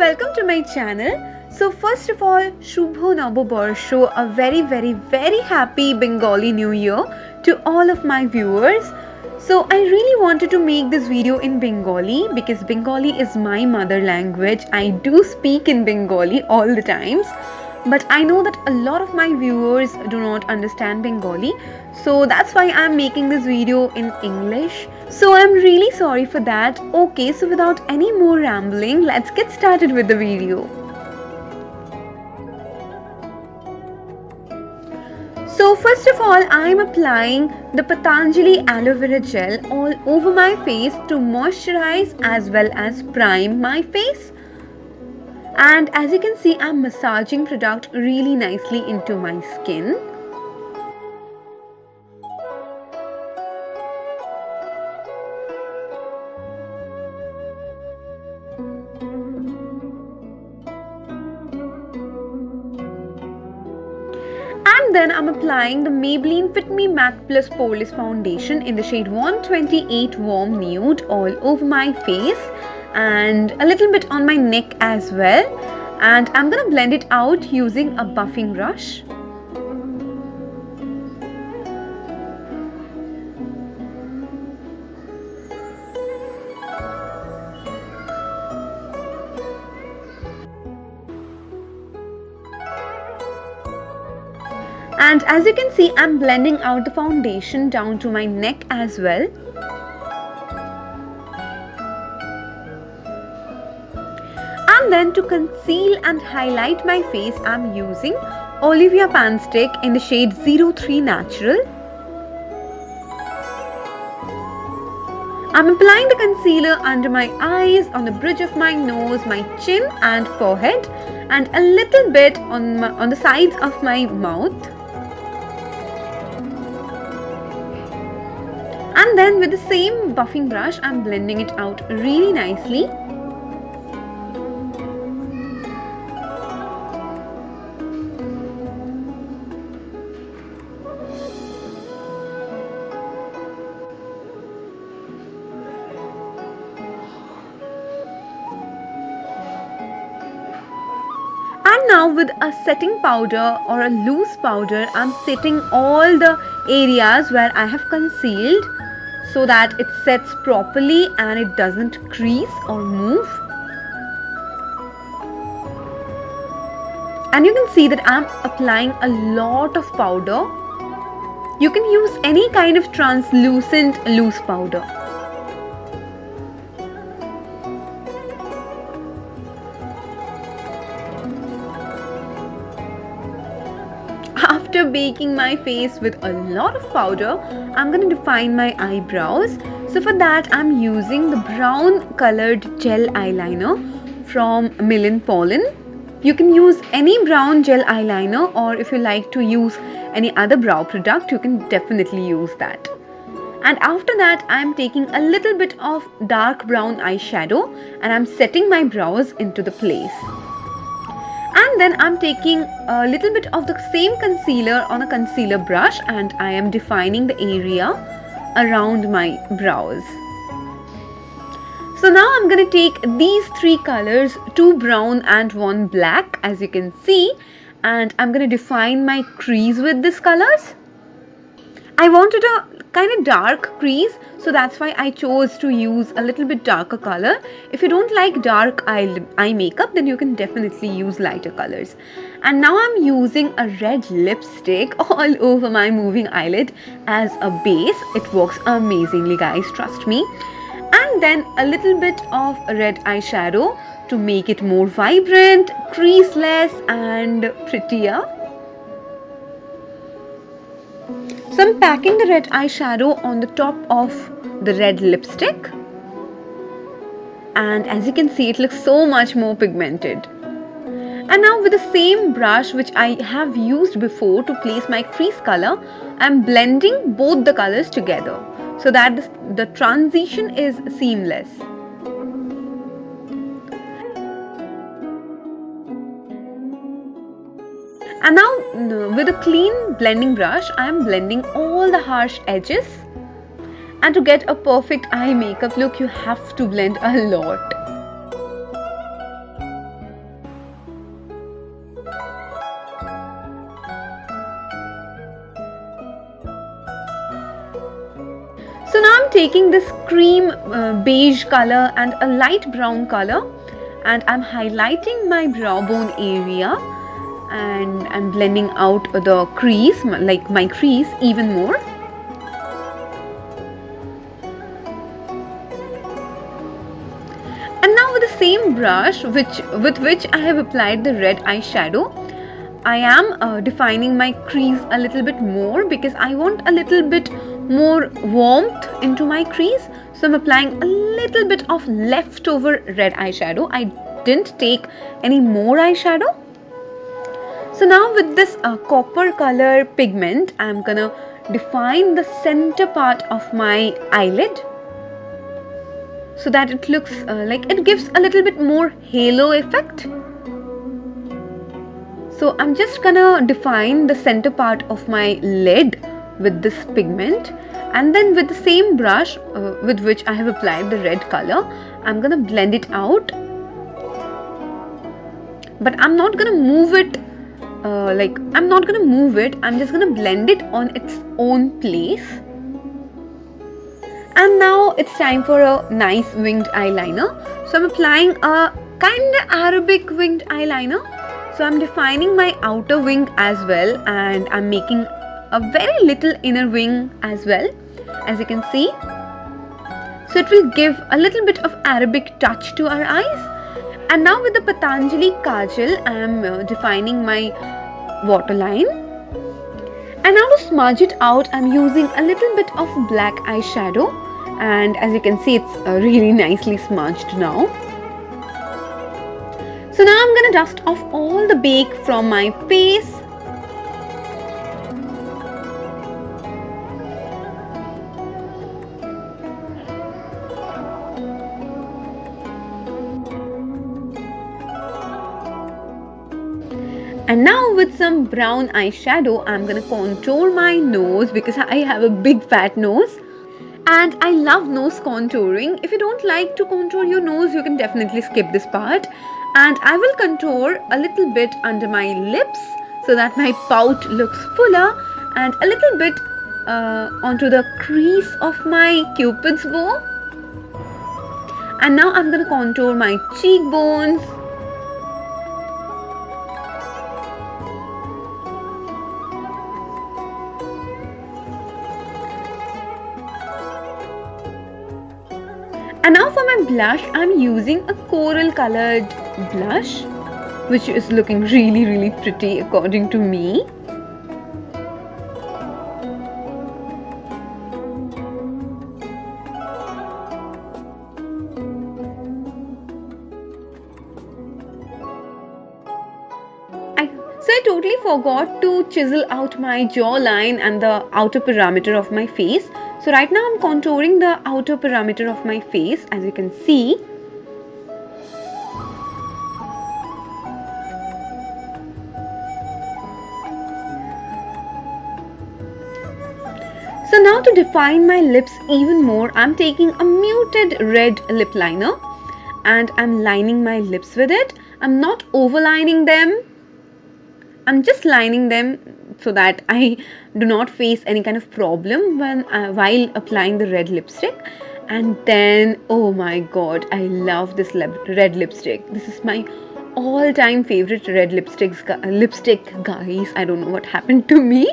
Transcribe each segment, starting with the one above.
welcome to my channel. So first of all, Shuvo Noboborsho, a very happy Bengali New Year to all of my viewers. So I really wanted to make this video in Bengali because Bengali is my mother language. I do speak in Bengali all the times, but I know that a lot of my viewers do not understand Bengali, so that's why I'm making this video in English. So I'm really sorry for that. Okay, so without any more rambling, let's get started with the video. So first of all, I'm applying the Patanjali aloe vera gel all over my face to moisturize as well as prime my face. And as you can see, I'm massaging product really nicely into my skin. And then I'm applying the Maybelline Fit Me Matte Plus Poreless Foundation in the shade 128 Warm Nude all over my face and a little bit on my neck as well. And I'm gonna blend it out using a buffing brush. And as you can see, I'm blending out the foundation down to my neck as well. And then to conceal and highlight my face, I'm using Olivia Pan Stick in the shade 03 Natural. I'm applying the concealer under my eyes, on the bridge of my nose, my chin and forehead, and a little bit on the sides of my mouth. And then with the same buffing brush, I'm blending it out really nicely. And now with a setting powder or a loose powder, I'm setting all the areas where I have concealed so that it sets properly and it doesn't crease or move. And you can see that I'm applying a lot of powder. You can use any kind of translucent loose powder. After baking my face with a lot of powder, I'm going to define my eyebrows. So for that, I'm using the brown colored gel eyeliner from Millen Pollen. You can use any brown gel eyeliner, or if you like to use any other brow product, you can definitely use that. And after that, I'm taking a little bit of dark brown eyeshadow and I'm setting my brows into the place. And then I'm taking a little bit of the same concealer on a concealer brush and I am defining the area around my brows. So now I'm going to take these three colors, 2 brown and 1 black, as you can see, and I'm going to define my crease with these colors. I wanted a kind of dark crease, so that's why I chose to use a little bit darker color. If you don't like dark eye makeup, then you can definitely use lighter colors. And now I'm using a red lipstick all over my moving eyelid as a base. It works amazingly, guys, trust me. And then a little bit of red eyeshadow to make it more vibrant, creaseless and prettier. So I'm packing the red eyeshadow on the top of the red lipstick. And as you can see, it looks so much more pigmented. And now with the same brush which I have used before to place my crease color, I'm blending both the colors together so that the transition is seamless. And now with a clean blending brush, I am blending all the harsh edges. And to get a perfect eye makeup look, you have to blend a lot. taking this cream beige color and a light brown color, and I'm highlighting my brow bone area, and I'm blending out the crease, like my crease, even more. And now with the same brush with which I have applied the red eyeshadow, I am defining my crease a little bit more because I want a little bit more warmth into my crease. So I'm applying a little bit of leftover red eyeshadow. I didn't take any more eyeshadow. So now with this copper color pigment, I'm gonna define the center part of my eyelid so that it looks like it gives a little bit more halo effect. So I'm just gonna define the center part of my lid with this pigment, and then with the same brush with which I have applied the red color, I'm gonna blend it out. But I'm not gonna move it I'm just gonna blend it on its own place. And now it's time for a nice winged eyeliner. So I'm applying a kinda Arabic winged eyeliner. So I'm defining my outer wing as well, and I'm making a very little inner wing as well, as you can see. So it will give a little bit of Arabic touch to our eyes. And now with the Patanjali Kajal, I am defining my waterline. And now to smudge it out, I'm using a little bit of black eyeshadow. And as you can see, it's really nicely smudged now. So now I'm gonna dust off all the bake from my face. And now with some brown eyeshadow, I'm gonna contour my nose because I have a big fat nose. And I love nose contouring. If you don't like to contour your nose, you can definitely skip this part. And I will contour a little bit under my lips so that my pout looks fuller, and a little bit onto the crease of my cupid's bow. And now I'm going to contour my cheekbones. And now for my blush, I'm using a coral colored blush, which is looking really pretty according to me. So I totally forgot to chisel out my jawline and the outer parameter of my face. So right now I'm contouring the outer parameter of my face, as you can see. So now to define my lips even more, I'm taking a muted red lip liner and I'm lining my lips with it. I'm not overlining them. I'm just lining them so that I do not face any kind of problem while applying the red lipstick. And then, oh my god, I love this red lipstick. This is my all-time favorite red lipstick, guys. I don't know what happened to me.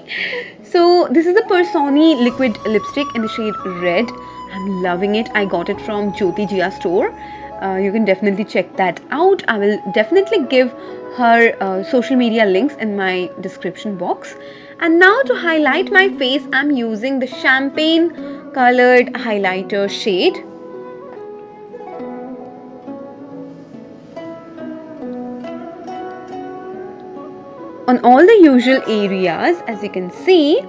So this is the Personi liquid lipstick in the shade red. I'm loving it. I got it from Jyoti Jia store. You can definitely check that out. I will definitely give her social media links in my description box. And now to highlight my face, I'm using the champagne colored highlighter shade. On all the usual areas, as you can see.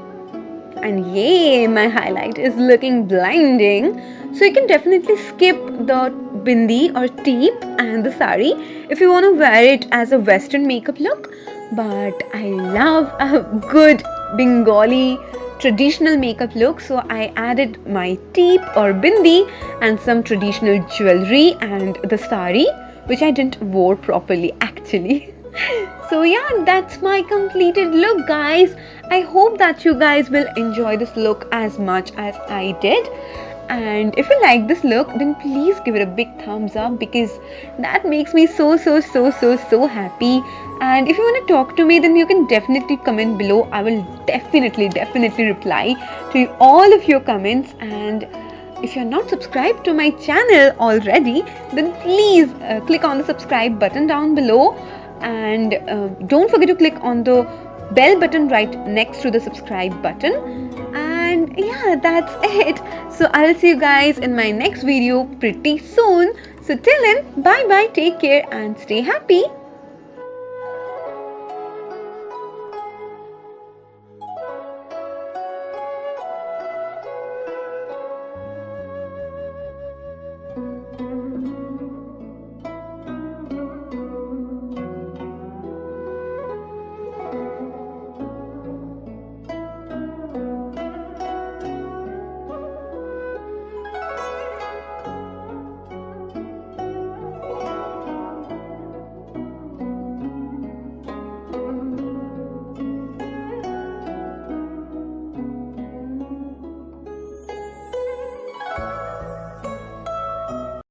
And yay, my highlight is looking blinding. So you can definitely skip the bindi or teep and the sari if you want to wear it as a western makeup look. But I love a good Bengali traditional makeup look, so I added my teep or bindi and some traditional jewelry and the sari, which I didn't wear properly actually. So yeah, that's my completed look, guys. I hope that you guys will enjoy this look as much as I did. And if you like this look, then please give it a big thumbs up, because that makes me so happy. And if you want to talk to me, then you can definitely comment below. I will definitely reply to all of your comments. And if you're not subscribed to my channel already, then please click on the subscribe button down below, and don't forget to click on the bell button right next to the subscribe button. And yeah, that's it. So I'll see you guys in my next video pretty soon. So till then, bye bye, take care and stay happy.